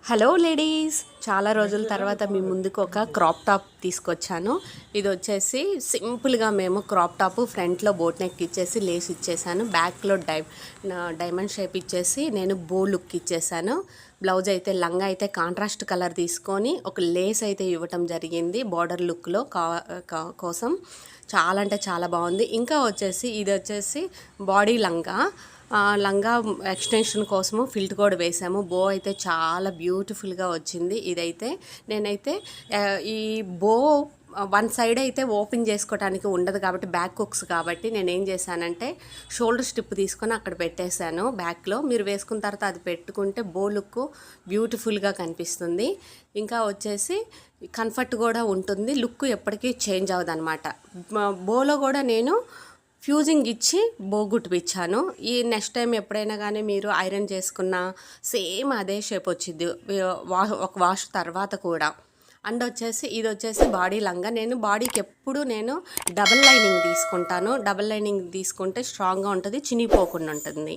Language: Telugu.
హలో లేడీస్, చాలా రోజుల తర్వాత మీ ముందుకు ఒక క్రాప్ టాప్ తీసుకొచ్చాను. ఇది వచ్చేసి సింపుల్గా మేము క్రాప్ టాప్ ఫ్రంట్లో బోట్ నెక్ ఇచ్చేసి లేస్ ఇచ్చేసాను. బ్యాక్లో డైమండ్ షేప్ ఇచ్చేసి నేను బో లుక్ ఇచ్చేసాను. బ్లౌజ్ అయితే లంగా అయితే కాంట్రాస్ట్ కలర్ తీసుకొని ఒక లేస్ అయితే ఇవ్వటం జరిగింది బార్డర్ లుక్లో కోసం. చాలా అంటే చాలా బాగుంది. ఇంకా వచ్చేసి ఇది వచ్చేసి బాడీ లంగా ఎక్స్టెన్షన్ కోసము ఫిల్ట్ కూడా వేసాము. బో అయితే చాలా బ్యూటిఫుల్గా వచ్చింది. ఇదైతే నేనైతే ఈ బో వన్ సైడ్ అయితే ఓపెన్ చేసుకోవడానికి ఉండదు కాబట్టి బ్యాక్ హుక్స్ కాబట్టి నేను ఏం చేశానంటే షోల్డర్ స్ట్రిప్ తీసుకొని అక్కడ పెట్టేశాను. బ్యాక్లో మీరు వేసుకున్న తర్వాత అది పెట్టుకుంటే బో లుక్ బ్యూటిఫుల్గా కనిపిస్తుంది. ఇంకా వచ్చేసి కంఫర్ట్ కూడా ఉంటుంది. లుక్ ఎప్పటికీ చేంజ్ అవ్వదు అనమాట. బోలో కూడా నేను ఫ్యూజింగ్ ఇచ్చి బోగుట్టిపించాను. ఈ నెక్స్ట్ టైం ఎప్పుడైనా కానీ మీరు ఐరన్ చేసుకున్న సేమ్ అదే షేప్ వచ్చింది ఒక వాష్ తర్వాత కూడా. అండ్ వచ్చేసి ఇది వచ్చేసి బాడీ లంగా. నేను బాడీకి ఎప్పుడు డబల్ లైనింగ్ తీసుకుంటాను. డబల్ లైనింగ్ తీసుకుంటే స్ట్రాంగ్గా ఉంటుంది, చినిగిపోకుండా ఉంటుంది.